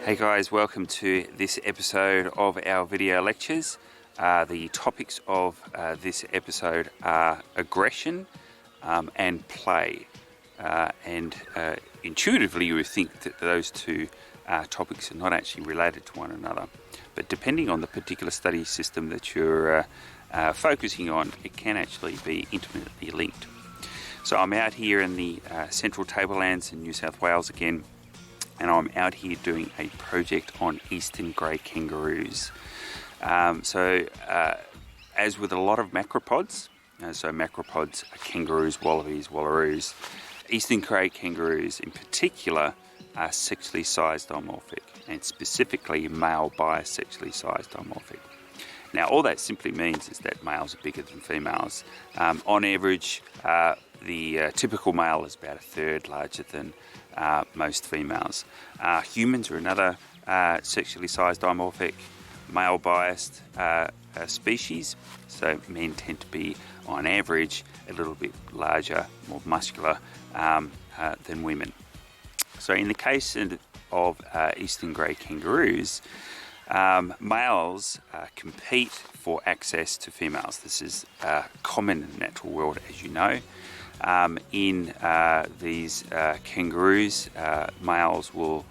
Hey guys, welcome to this episode of our video lectures. The topics of this episode are aggression and play. Intuitively you would think that those two topics are not actually related to one another. But depending on the particular study system that you're focusing on, it can actually be intimately linked. So I'm out here in the central tablelands in New South Wales again, and I'm out here doing a project on eastern grey kangaroos. As with a lot of macropods, so macropods are kangaroos, wallabies, wallaroos, eastern grey kangaroos in particular are sexually sized dimorphic, and specifically male bisexually sized dimorphic. Now all that simply means is that males are bigger than females. On average, the typical male is about a third larger than most females. Humans are another sexually sized dimorphic, male biased species, so men tend to be on average a little bit larger, more muscular than women. So in the case of eastern grey kangaroos, males compete for access to females. This is common in the natural world, as you know. In these kangaroos, males will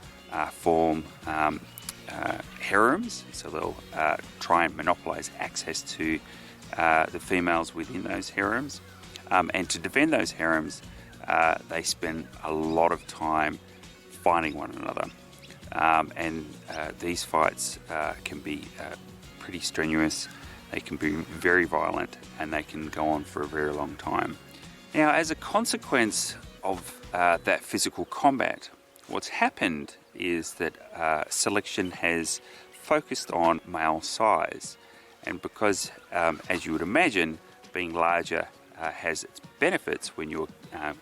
form harems, so they'll try and monopolize access to the females within those harems. And to defend those harems, they spend a lot of time fighting one another. These fights can be pretty strenuous, they can be very violent, and they can go on for a very long time. Now, as a consequence of that physical combat, what's happened is that selection has focused on male size. And because, as you would imagine, being larger has its benefits when you're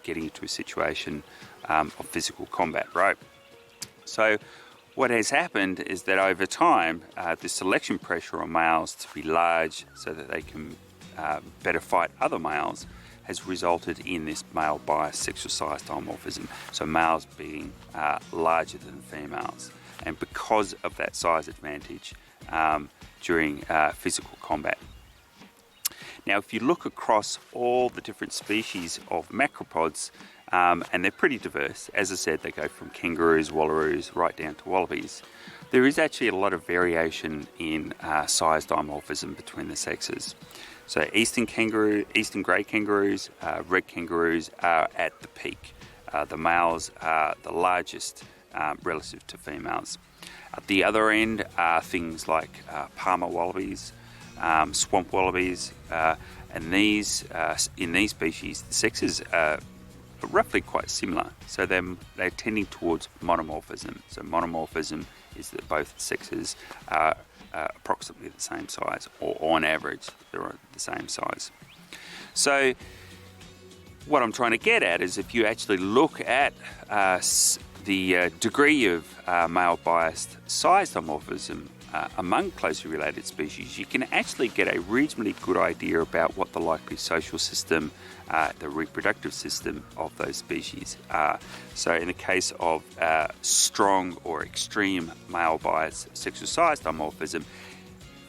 getting into a situation of physical combat, right? So what has happened is that over time, the selection pressure on males to be large so that they can better fight other males has resulted in this male biased sexual size dimorphism, so males being larger than females. And because of that size advantage during physical combat. Now, if you look across all the different species of macropods, and they're pretty diverse, as I said, they go from kangaroos, wallaroos, right down to wallabies. There is actually a lot of variation in size dimorphism between the sexes. So eastern grey kangaroos, red kangaroos are at the peak. The males are the largest relative to females. At the other end are things like Palmer wallabies, swamp wallabies, and these in these species the sexes are roughly quite similar. So they're tending towards monomorphism. So monomorphism is that both sexes are approximately the same size, or on average they're the same size. So what I'm trying to get at is if you actually look at the degree of male biased size dimorphism among closely related species, you can actually get a reasonably good idea about what the likely social system, the reproductive system of those species are. So in the case of strong or extreme male bias sexual size dimorphism,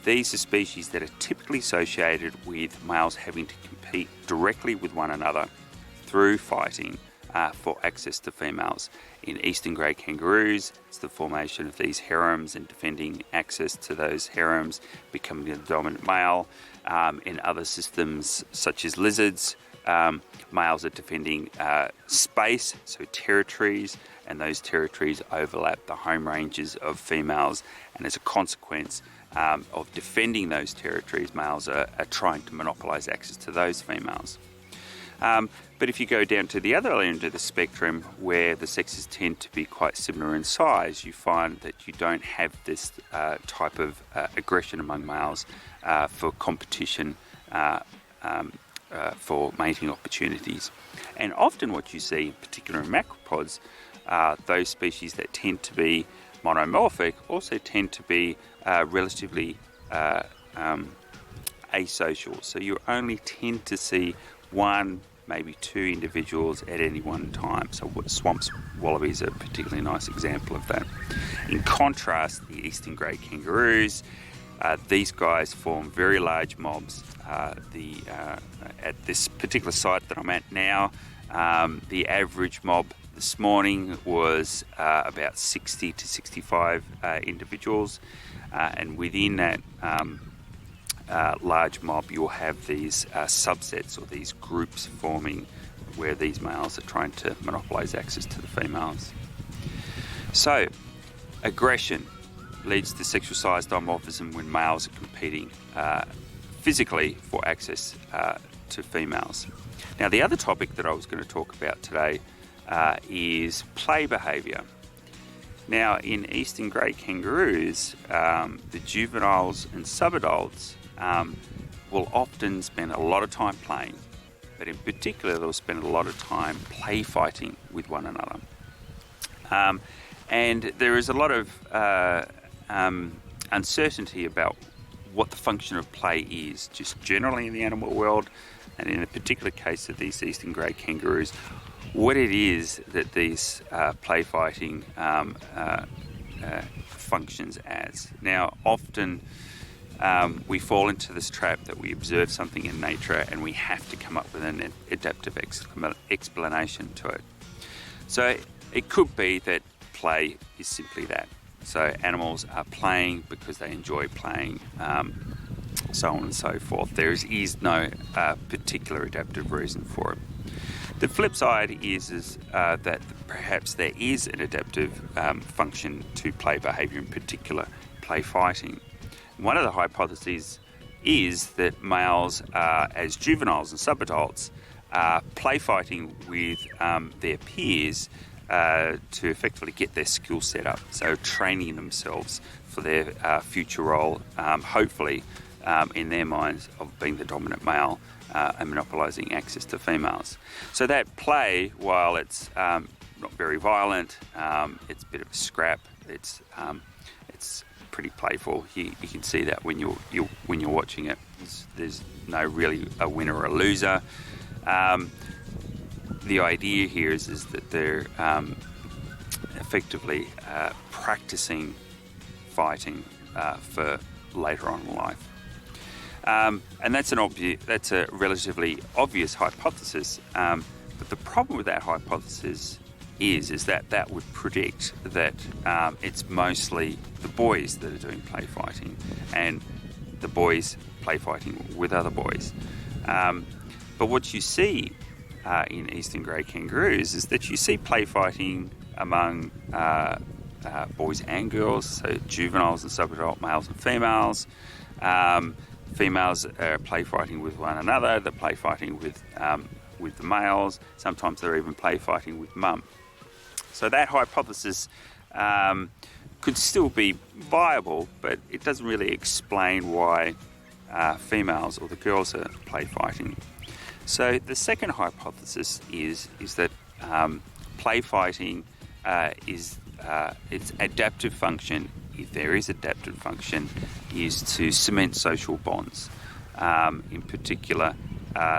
these are species that are typically associated with males having to compete directly with one another through fighting for access to females. In eastern grey kangaroos, it's the formation of these harems and defending access to those harems, becoming the dominant male. In other systems, such as lizards, males are defending space, so territories, and those territories overlap the home ranges of females, and as a consequence of defending those territories, males are trying to monopolise access to those females. But if you go down to the other end of the spectrum, where the sexes tend to be quite similar in size, you find that you don't have this type of aggression among males for competition for mating opportunities. And often what you see, in particular in macropods, those species that tend to be monomorphic also tend to be relatively asocial. So you only tend to see one maybe 2 individuals at any one time. So swamp wallabies are a particularly nice example of that. In contrast, the eastern grey kangaroos, these guys form very large mobs. At this particular site that I'm at now, the average mob this morning was about 60 to 65 individuals, and within that large mob you'll have these subsets or these groups forming where these males are trying to monopolise access to the females. So aggression leads to sexual-sized dimorphism when males are competing physically for access to females. Now, the other topic that I was going to talk about today is play behaviour. Now, in eastern grey kangaroos, the juveniles and subadults will often spend a lot of time playing, but in particular they'll spend a lot of time play fighting with one another. And there is a lot of uncertainty about what the function of play is, just generally in the animal world, and in a particular case of these eastern grey kangaroos, what it is that these play fighting functions as. Now, often we fall into this trap that we observe something in nature and we have to come up with an adaptive explanation to it. So it could be that play is simply that. So animals are playing because they enjoy playing, so on and so forth. There is no particular adaptive reason for it. The flip side is that perhaps there is an adaptive function to play behaviour, in particular play fighting. One of the hypotheses is that males, as juveniles and subadults, are play fighting with their peers to effectively get their skill set up, so training themselves for their future role, hopefully in their minds, of being the dominant male and monopolising access to females. So that play, while it's not very violent, it's a bit of a scrap, it's pretty playful. You can see that when you're watching it. There's no really a winner or a loser. The idea here is that they're effectively practicing fighting for later on in life. And that's a relatively obvious hypothesis. But the problem with that hypothesis is that would predict that it's mostly the boys that are doing play fighting, and the boys play fighting with other boys. But what you see in eastern grey kangaroos is that you see play fighting among boys and girls, so juveniles and subadult males and females. Females are play fighting with one another. They're play fighting with the males. Sometimes they're even play fighting with mum. So that hypothesis could still be viable, but it doesn't really explain why females or the girls are play fighting. So the second hypothesis is that play fighting is its adaptive function, if there is adaptive function, is to cement social bonds. In particular,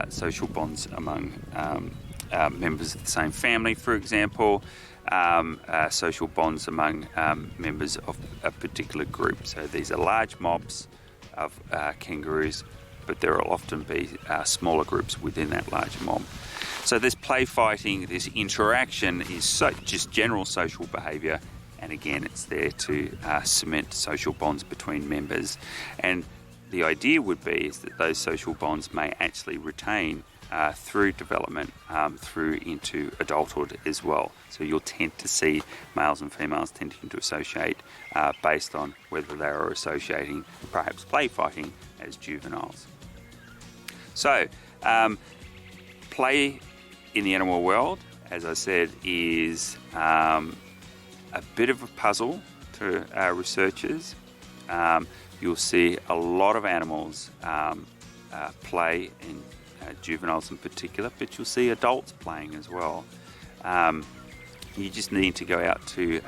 social bonds among members of the same family, for example, social bonds among members of a particular group. So these are large mobs of kangaroos, but there will often be smaller groups within that larger mob. So this play fighting, this interaction is just general social behaviour, and again it's there to cement social bonds between members. And the idea would be is that those social bonds may actually retain through development, through into adulthood as well. So you'll tend to see males and females tending to associate based on whether they are associating perhaps play fighting as juveniles. So play in the animal world, as I said, is a bit of a puzzle to researchers. You'll see a lot of animals play, in juveniles in particular, but you'll see adults playing as well. You just need to go out to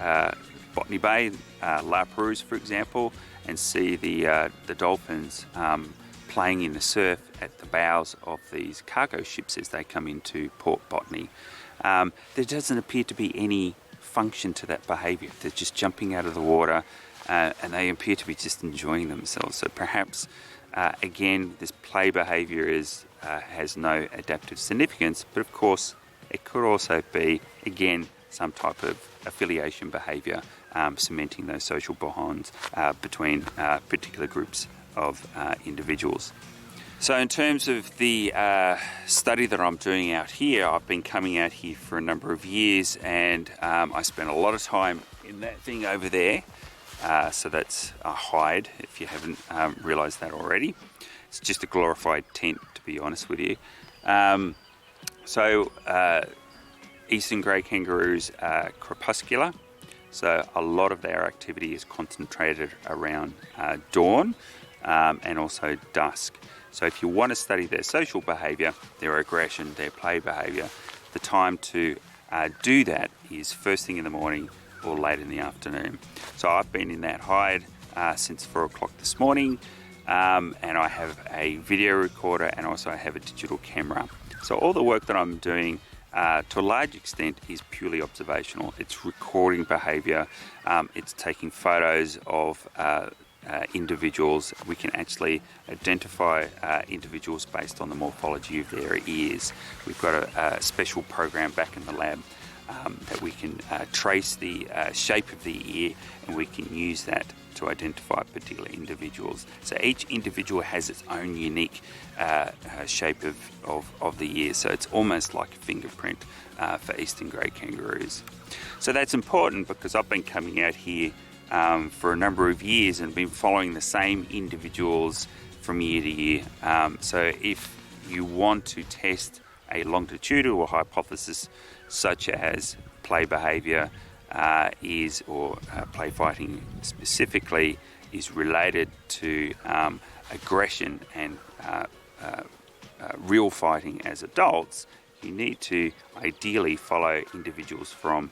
Botany Bay, La Perouse, for example, and see the dolphins playing in the surf at the bows of these cargo ships as they come into Port Botany. There doesn't appear to be any function to that behaviour. They're just jumping out of the water and they appear to be just enjoying themselves. So perhaps, again, this play behaviour has no adaptive significance, but of course it could also be, again, some type of affiliation behaviour, cementing those social bonds between particular groups of individuals. So in terms of the study that I'm doing out here, I've been coming out here for a number of years, and I spent a lot of time in that thing over there. So that's a hide, if you haven't realised that already. It's just a glorified tent, to be honest with you. Eastern grey kangaroos are crepuscular, so a lot of their activity is concentrated around dawn and also dusk. So if you want to study their social behaviour, their aggression, their play behaviour, the time to do that is first thing in the morning or late in the afternoon. So I've been in that hide since 4 o'clock this morning, and I have a video recorder and also I have a digital camera. So all the work that I'm doing to a large extent is purely observational. It's recording behaviour, it's taking photos of individuals. We can actually identify individuals based on the morphology of their ears. We've got a special program back in the lab that we can trace the shape of the ear, and we can use that to identify particular individuals. So each individual has its own unique shape of the ear, so it's almost like a fingerprint for eastern grey kangaroos. So that's important because I've been coming out here for a number of years and been following the same individuals from year to year. So if you want to test a longitudinal hypothesis such as play behaviour play fighting specifically is related to aggression and real fighting as adults, you need to ideally follow individuals from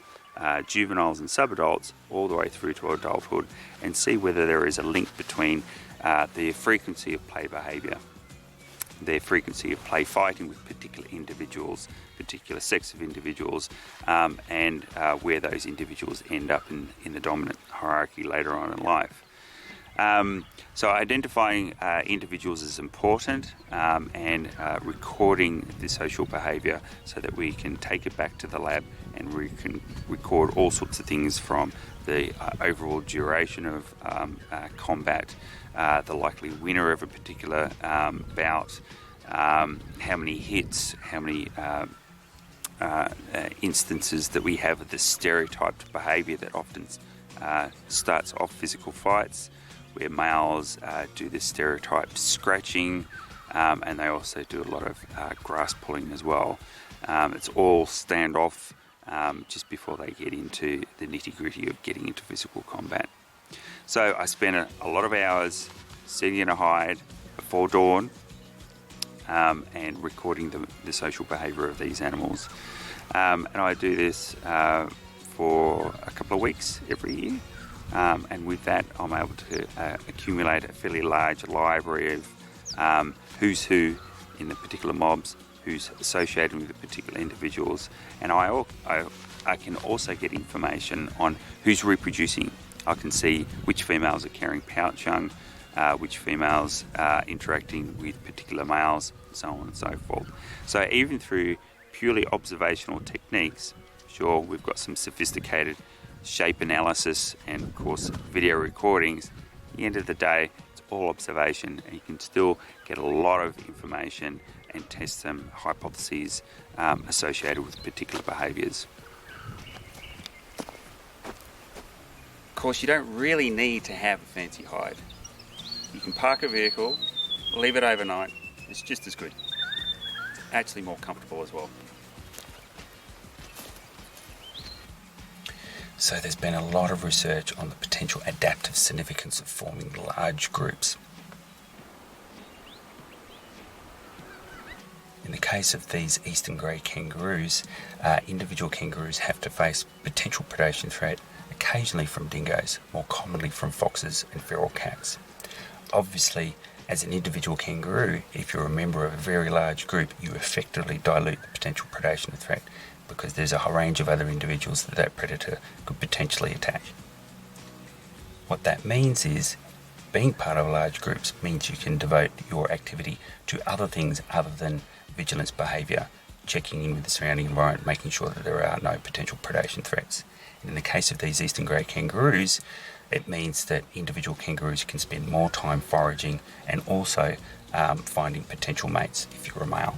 juveniles and subadults all the way through to adulthood and see whether there is a link between their frequency of play behaviour, their frequency of play fighting with particular individuals, particular sex of individuals, and where those individuals end up in the dominant hierarchy later on in life. So identifying individuals is important, and recording the social behaviour so that we can take it back to the lab and we can record all sorts of things from the overall duration of combat, the likely winner of a particular bout, how many hits, how many instances that we have of the stereotyped behaviour that often starts off physical fights, where males do the stereotyped scratching, and they also do a lot of grass pulling as well. It's all standoff just before they get into the nitty-gritty of getting into physical combat. So I spent a lot of hours sitting in a hide before dawn and recording the social behaviour of these animals. And I do this for a couple of weeks every year. And with that, I'm able to accumulate a fairly large library of who's who in the particular mobs, who's associated with the particular individuals, and I can also get information on who's reproducing. I can see which females are carrying pouch young, which females are interacting with particular males, so on and so forth. So even through purely observational techniques, sure, we've got some sophisticated shape analysis and of course video recordings. At the end of the day, it's all observation, and you can still get a lot of information and test some hypotheses associated with particular behaviours. Of course, you don't really need to have a fancy hide. You can park a vehicle, leave it overnight, it's just as good. It's actually more comfortable as well. So there's been a lot of research on the potential adaptive significance of forming large groups. In the case of these eastern grey kangaroos, individual kangaroos have to face potential predation threat occasionally from dingoes, more commonly from foxes and feral cats. Obviously, As an individual kangaroo, if you're a member of a very large group, you effectively dilute the potential predation threat because there's a whole range of other individuals that that predator could potentially attack. What that means is being part of large groups means you can devote your activity to other things other than vigilance behaviour, checking in with the surrounding environment, making sure that there are no potential predation threats. And in the case of these eastern grey kangaroos, it means that individual kangaroos can spend more time foraging and also finding potential mates if you're a male.